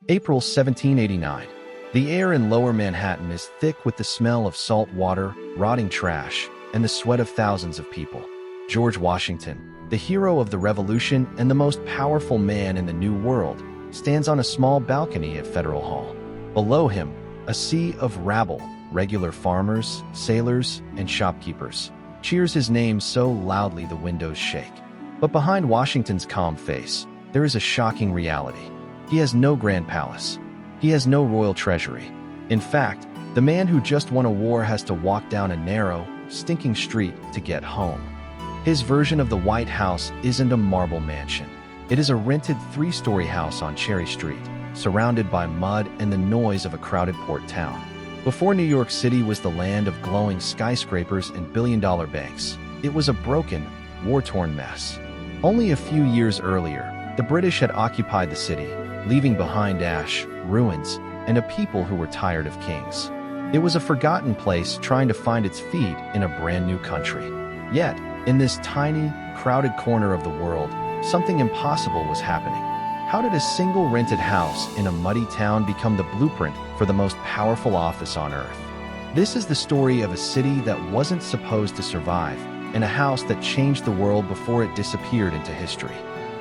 April 1789. The air in lower Manhattan is thick with the smell of salt water, rotting trash, and the sweat of thousands of people. George Washington, the hero of the Revolution and the most powerful man in the New World, stands on a small balcony at Federal Hall. Below him, a sea of rabble, regular farmers, sailors, and shopkeepers, cheers his name so loudly the windows shake. But behind Washington's calm face, there is a shocking reality. He has no grand palace. He has no royal treasury. In fact, the man who just won a war has to walk down a narrow, stinking street to get home. His version of the White House isn't a marble mansion. It is a rented 3-story house on Cherry Street, surrounded by mud and the noise of a crowded port town. Before New York City was the land of glowing skyscrapers and billion-dollar banks, it was a broken, war-torn mess. Only a few years earlier, the British had occupied the city, leaving behind ash, ruins, and a people who were tired of kings. It was a forgotten place trying to find its feet in a brand new country. Yet, in this tiny, crowded corner of the world, something impossible was happening. How did a single rented house in a muddy town become the blueprint for the most powerful office on earth? This is the story of a city that wasn't supposed to survive, and a house that changed the world before it disappeared into history.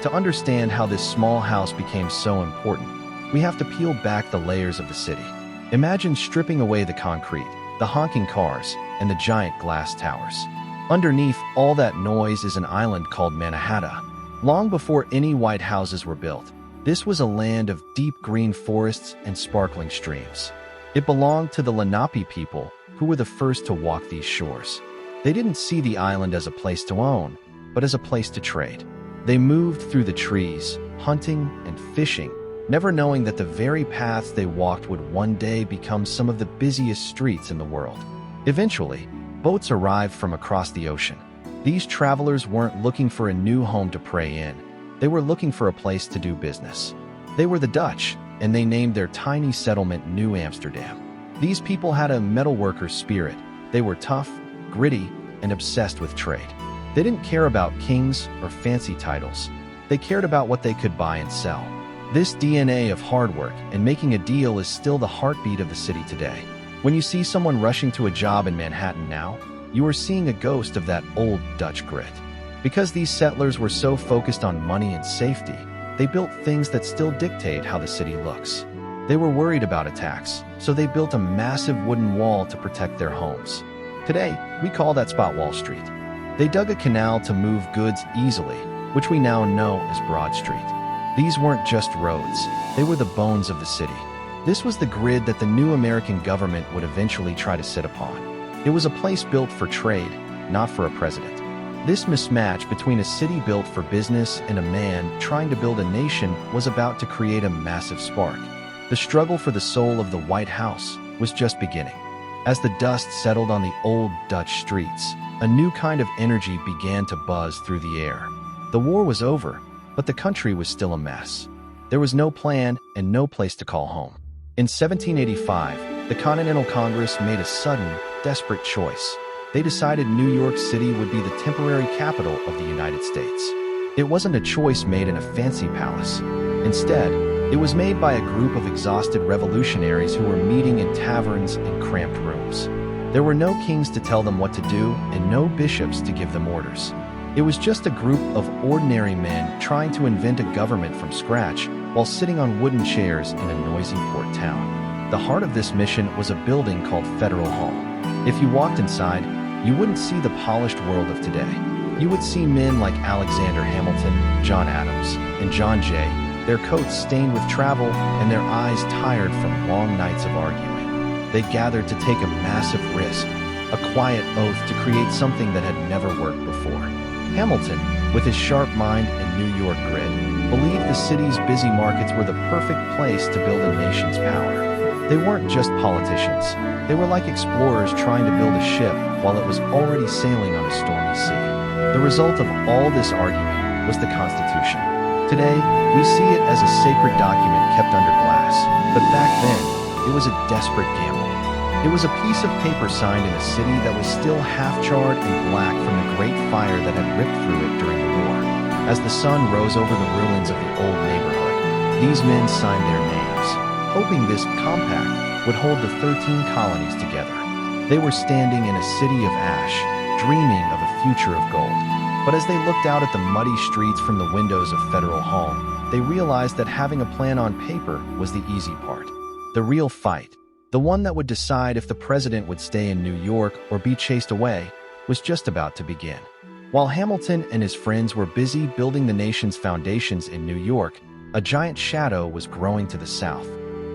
To understand how this small house became so important, we have to peel back the layers of the city. Imagine stripping away the concrete, the honking cars, and the giant glass towers. Underneath all that noise is an island called Manhattan. Long before any white houses were built, this was a land of deep green forests and sparkling streams. It belonged to the Lenape people, who were the first to walk these shores. They didn't see the island as a place to own, but as a place to trade. They moved through the trees, hunting and fishing, never knowing that the very paths they walked would one day become some of the busiest streets in the world. Eventually, boats arrived from across the ocean. These travelers weren't looking for a new home to pray in. They were looking for a place to do business. They were the Dutch, and they named their tiny settlement New Amsterdam. These people had a metalworker's spirit. They were tough, gritty, and obsessed with trade. They didn't care about kings or fancy titles. They cared about what they could buy and sell. This DNA of hard work and making a deal is still the heartbeat of the city today. When you see someone rushing to a job in Manhattan now, you are seeing a ghost of that old Dutch grit. Because these settlers were so focused on money and safety, they built things that still dictate how the city looks. They were worried about attacks, so they built a massive wooden wall to protect their homes. Today, we call that spot Wall Street. They dug a canal to move goods easily, which we now know as Broad Street. These weren't just roads, they were the bones of the city. This was the grid that the new American government would eventually try to sit upon. It was a place built for trade, not for a president. This mismatch between a city built for business and a man trying to build a nation was about to create a massive spark. The struggle for the soul of the White House was just beginning. As the dust settled on the old Dutch streets, a new kind of energy began to buzz through the air. The war was over, but the country was still a mess. There was no plan and no place to call home. In 1785, the Continental Congress made a sudden, desperate choice. They decided New York City would be the temporary capital of the United States. It wasn't a choice made in a fancy palace. Instead, it was made by a group of exhausted revolutionaries who were meeting in taverns and cramped rooms. There were no kings to tell them what to do and no bishops to give them orders. It was just a group of ordinary men trying to invent a government from scratch while sitting on wooden chairs in a noisy port town. The heart of this mission was a building called Federal Hall. If you walked inside, you wouldn't see the polished world of today. You would see men like Alexander Hamilton, John Adams, and John Jay, their coats stained with travel and their eyes tired from long nights of arguing. They gathered to take a massive risk, a quiet oath to create something that had never worked before. Hamilton, with his sharp mind and New York grit, believed the city's busy markets were the perfect place to build a nation's power. They weren't just politicians. They were like explorers trying to build a ship while it was already sailing on a stormy sea. The result of all this arguing was the Constitution. Today, we see it as a sacred document kept under glass, but back then, it was a desperate gamble. It was a piece of paper signed in a city that was still half-charred and black from the great fire that had ripped through it during the war. As the sun rose over the ruins of the old neighborhood, these men signed their names. hoping this compact would hold the 13 colonies together. They were standing in a city of ash, dreaming of a future of gold. But as they looked out at the muddy streets from the windows of Federal Hall, they realized that having a plan on paper was the easy part. The real fight, the one that would decide if the president would stay in New York or be chased away, was just about to begin. While Hamilton and his friends were busy building the nation's foundations in New York, a giant shadow was growing to the south.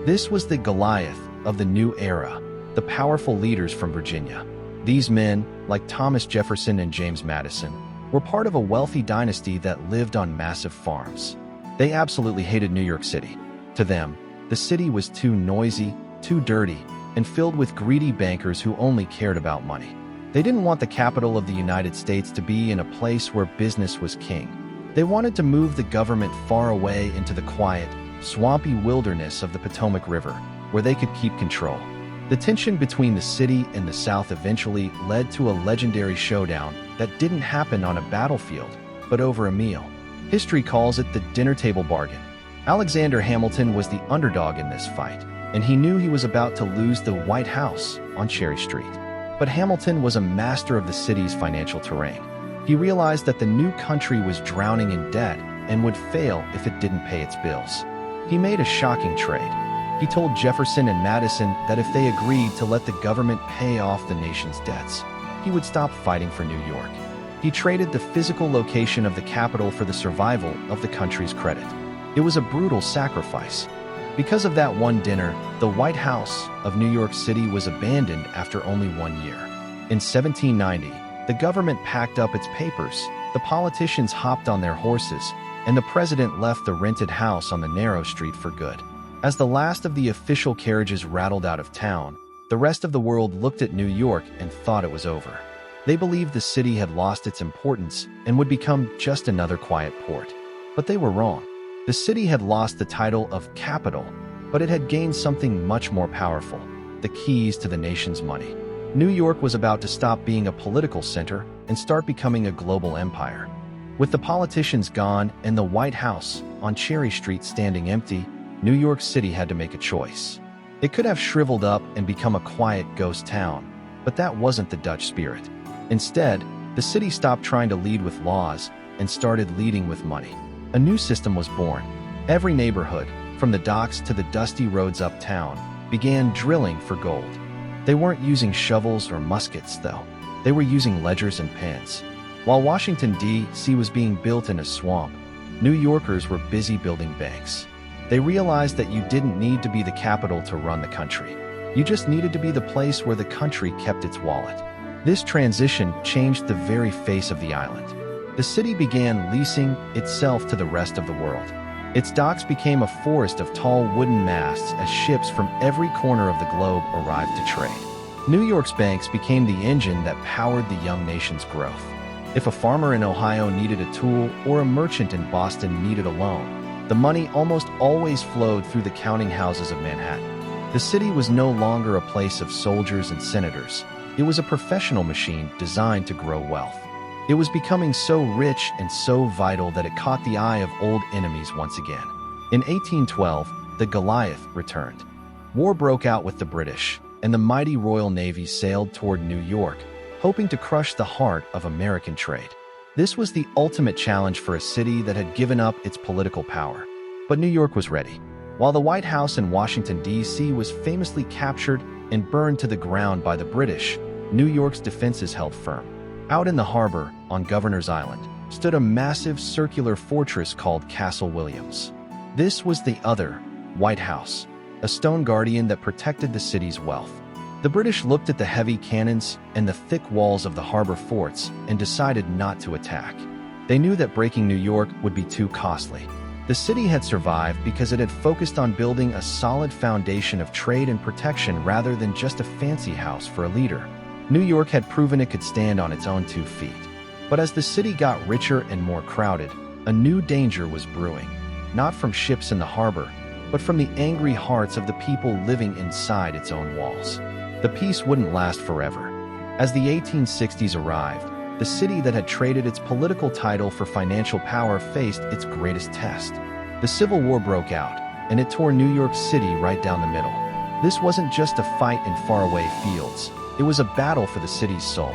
This was the Goliath of the new era, the powerful leaders from Virginia. These men, like Thomas Jefferson and James Madison, were part of a wealthy dynasty that lived on massive farms. They absolutely hated New York City. To them, the city was too noisy, too dirty, and filled with greedy bankers who only cared about money. They didn't want the capital of the United States to be in a place where business was king. They wanted to move the government far away into the quiet, swampy wilderness of the Potomac River, where they could keep control. The tension between the city and the South eventually led to a legendary showdown that didn't happen on a battlefield, but over a meal. History calls it the dinner table bargain. Alexander Hamilton was the underdog in this fight, and he knew he was about to lose the White House on Cherry Street. But Hamilton was a master of the city's financial terrain. He realized that the new country was drowning in debt and would fail if it didn't pay its bills. He made a shocking trade. He told Jefferson and Madison that if they agreed to let the government pay off the nation's debts, he would stop fighting for New York. He traded the physical location of the capital for the survival of the country's credit. It was a brutal sacrifice. Because of that one dinner, the White House of New York City was abandoned after only 1 year. In 1790, the government packed up its papers, the politicians hopped on their horses, and the president left the rented house on the narrow street for good. As the last of the official carriages rattled out of town, the rest of the world looked at New York and thought it was over. They believed the city had lost its importance and would become just another quiet port. But they were wrong. The city had lost the title of capital, but it had gained something much more powerful: the keys to the nation's money. New York was about to stop being a political center and start becoming a global empire. With the politicians gone and the White House on Cherry Street standing empty, New York City had to make a choice. It could have shriveled up and become a quiet ghost town, but that wasn't the Dutch spirit. Instead, the city stopped trying to lead with laws and started leading with money. A new system was born. Every neighborhood, from the docks to the dusty roads uptown, began drilling for gold. They weren't using shovels or muskets, though. They were using ledgers and pens. While Washington, D.C. was being built in a swamp, New Yorkers were busy building banks. They realized that you didn't need to be the capital to run the country. You just needed to be the place where the country kept its wallet. This transition changed the very face of the island. The city began leasing itself to the rest of the world. Its docks became a forest of tall wooden masts as ships from every corner of the globe arrived to trade. New York's banks became the engine that powered the young nation's growth. If a farmer in Ohio needed a tool or a merchant in Boston needed a loan, the money almost always flowed through the counting houses of Manhattan. The city was no longer a place of soldiers and senators. It was a professional machine designed to grow wealth. It was becoming so rich and so vital that it caught the eye of old enemies once again. In 1812, the Goliath returned. War broke out with the British, and the mighty Royal Navy sailed toward New York, hoping to crush the heart of American trade. This was the ultimate challenge for a city that had given up its political power. But New York was ready. While the White House in Washington, D.C. was famously captured and burned to the ground by the British, New York's defenses held firm. Out in the harbor, on Governor's Island, stood a massive circular fortress called Castle Williams. This was the other White House, a stone guardian that protected the city's wealth. The British looked at the heavy cannons and the thick walls of the harbor forts and decided not to attack. They knew that breaking New York would be too costly. The city had survived because it had focused on building a solid foundation of trade and protection rather than just a fancy house for a leader. New York had proven it could stand on its own 2 feet. But as the city got richer and more crowded, a new danger was brewing, not from ships in the harbor, but from the angry hearts of the people living inside its own walls. The peace wouldn't last forever. As the 1860s arrived, the city that had traded its political title for financial power faced its greatest test. The Civil War broke out, and it tore New York City right down the middle. This wasn't just a fight in faraway fields. It was a battle for the city's soul.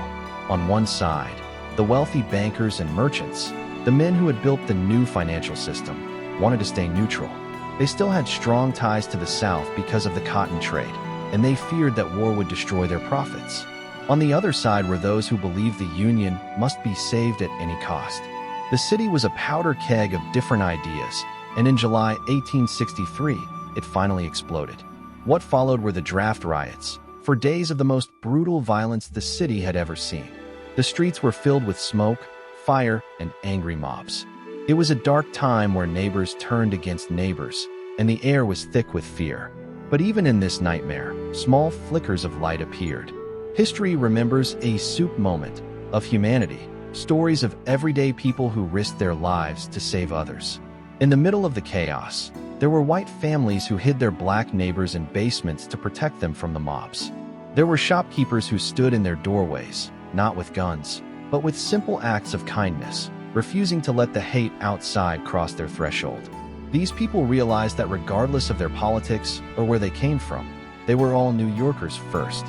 On one side, the wealthy bankers and merchants, the men who had built the new financial system, wanted to stay neutral. They still had strong ties to the South because of the cotton trade, and they feared that war would destroy their profits. On the other side were those who believed the Union must be saved at any cost. The city was a powder keg of different ideas, and in July 1863, it finally exploded. What followed were the draft riots, for days of the most brutal violence the city had ever seen. The streets were filled with smoke, fire, and angry mobs. It was a dark time where neighbors turned against neighbors, and the air was thick with fear. But even in this nightmare, small flickers of light appeared. History remembers a soup moment of humanity, stories of everyday people who risked their lives to save others. In the middle of the chaos, there were white families who hid their black neighbors in basements to protect them from the mobs. There were shopkeepers who stood in their doorways, not with guns, but with simple acts of kindness, refusing to let the hate outside cross their threshold. These people realized that regardless of their politics or where they came from, they were all New Yorkers first.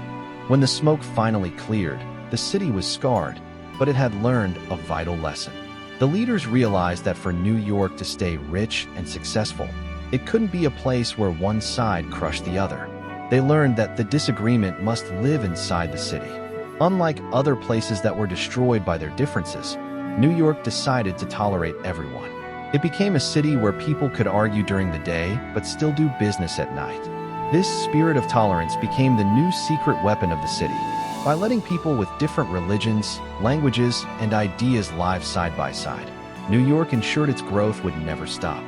When the smoke finally cleared, the city was scarred, but it had learned a vital lesson. The leaders realized that for New York to stay rich and successful, it couldn't be a place where one side crushed the other. They learned that the disagreement must live inside the city. Unlike other places that were destroyed by their differences, New York decided to tolerate everyone. It became a city where people could argue during the day but still do business at night. This spirit of tolerance became the new secret weapon of the city. By letting people with different religions, languages, and ideas live side by side, New York ensured its growth would never stop.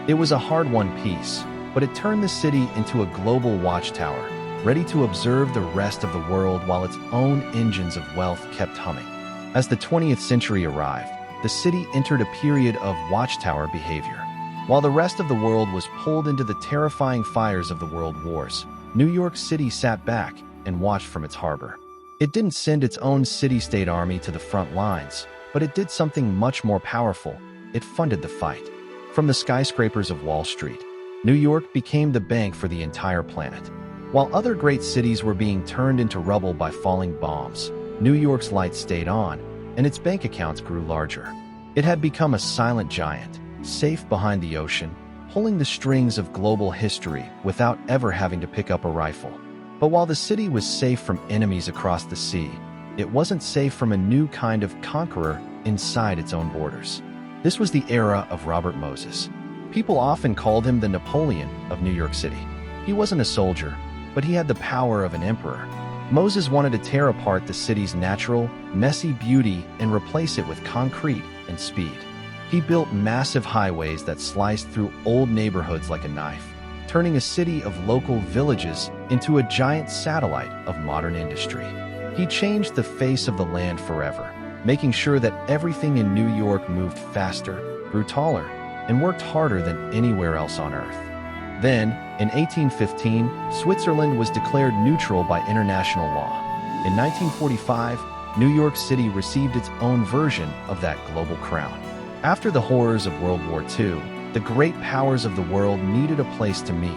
It was a hard-won peace, but it turned the city into a global watchtower, ready to observe the rest of the world while its own engines of wealth kept humming. As the 20th century arrived, the city entered a period of watchtower behavior. While the rest of the world was pulled into the terrifying fires of the world wars, New York City sat back and watched from its harbor. It didn't send its own city-state army to the front lines, but it did something much more powerful. It funded the fight. From the skyscrapers of Wall Street, New York became the bank for the entire planet. While other great cities were being turned into rubble by falling bombs, New York's lights stayed on, and its bank accounts grew larger. It had become a silent giant, safe behind the ocean, pulling the strings of global history without ever having to pick up a rifle. But while the city was safe from enemies across the sea, it wasn't safe from a new kind of conqueror inside its own borders. This was the era of Robert Moses. People often called him the Napoleon of New York City. He wasn't a soldier, but he had the power of an emperor. Moses wanted to tear apart the city's natural, messy beauty and replace it with concrete and speed. He built massive highways that sliced through old neighborhoods like a knife, turning a city of local villages into a giant satellite of modern industry. He changed the face of the land forever, making sure that everything in New York moved faster, grew taller, and worked harder than anywhere else on Earth. Then, in 1815, Switzerland was declared neutral by international law. In 1945, New York City received its own version of that global crown. After the horrors of World War II, the great powers of the world needed a place to meet,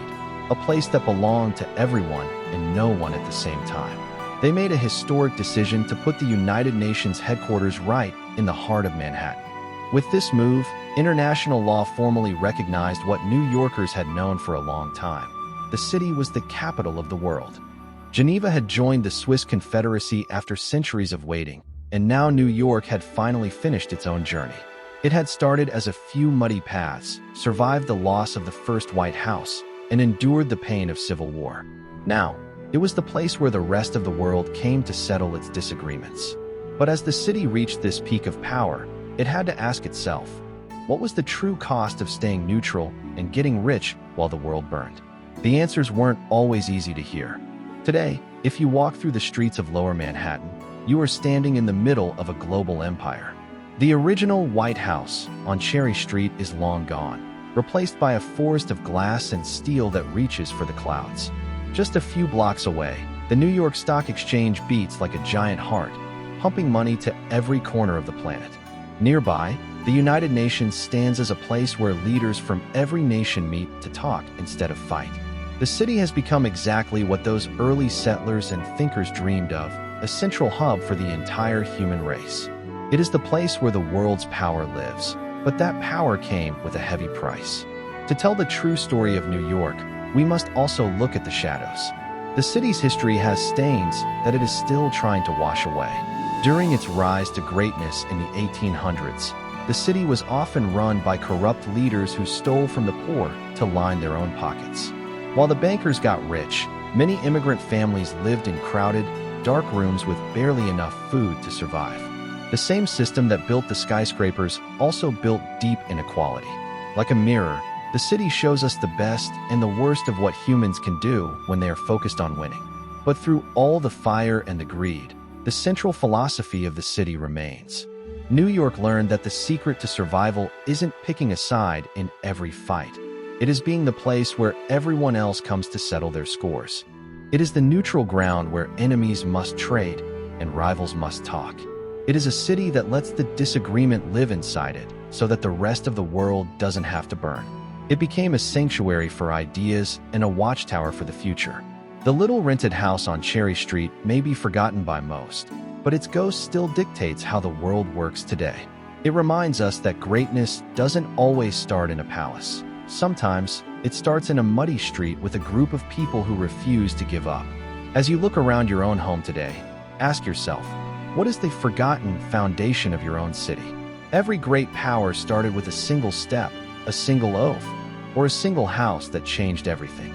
a place that belonged to everyone and no one at the same time. They made a historic decision to put the United Nations headquarters right in the heart of Manhattan. With this move, international law formally recognized what New Yorkers had known for a long time. The city was the capital of the world. Geneva had joined the Swiss Confederacy after centuries of waiting, and now New York had finally finished its own journey. It had started as a few muddy paths, survived the loss of the first White House, and endured the pain of civil war. Now, it was the place where the rest of the world came to settle its disagreements. But as the city reached this peak of power, it had to ask itself, what was the true cost of staying neutral and getting rich while the world burned? The answers weren't always easy to hear. Today, if you walk through the streets of Lower Manhattan, you are standing in the middle of a global empire. The original White House on Cherry Street is long gone, replaced by a forest of glass and steel that reaches for the clouds. Just a few blocks away, the New York Stock Exchange beats like a giant heart, pumping money to every corner of the planet. Nearby, The United Nations stands as a place where leaders from every nation meet to talk instead of fight. The city has become exactly what those early settlers and thinkers dreamed of, a central hub for the entire human race. It is the place where the world's power lives, but that power came with a heavy price. To tell the true story of New York, we must also look at the shadows. The city's history has stains that it is still trying to wash away. During its rise to greatness in the 1800s, the city was often run by corrupt leaders who stole from the poor to line their own pockets. While the bankers got rich, many immigrant families lived in crowded, dark rooms with barely enough food to survive. The same system that built the skyscrapers also built deep inequality. Like a mirror, the city shows us the best and the worst of what humans can do when they are focused on winning. But through all the fire and the greed, the central philosophy of the city remains. New York learned that the secret to survival isn't picking a side in every fight. It is being the place where everyone else comes to settle their scores. It is the neutral ground where enemies must trade and rivals must talk. It is a city that lets the disagreement live inside it so that the rest of the world doesn't have to burn. It became a sanctuary for ideas and a watchtower for the future. The little rented house on Cherry Street may be forgotten by most, but its ghost still dictates how the world works today. It reminds us that greatness doesn't always start in a palace. Sometimes, it starts in a muddy street with a group of people who refuse to give up. As you look around your own home today, ask yourself, what is the forgotten foundation of your own city? Every great power started with a single step, a single oath, or a single house that changed everything.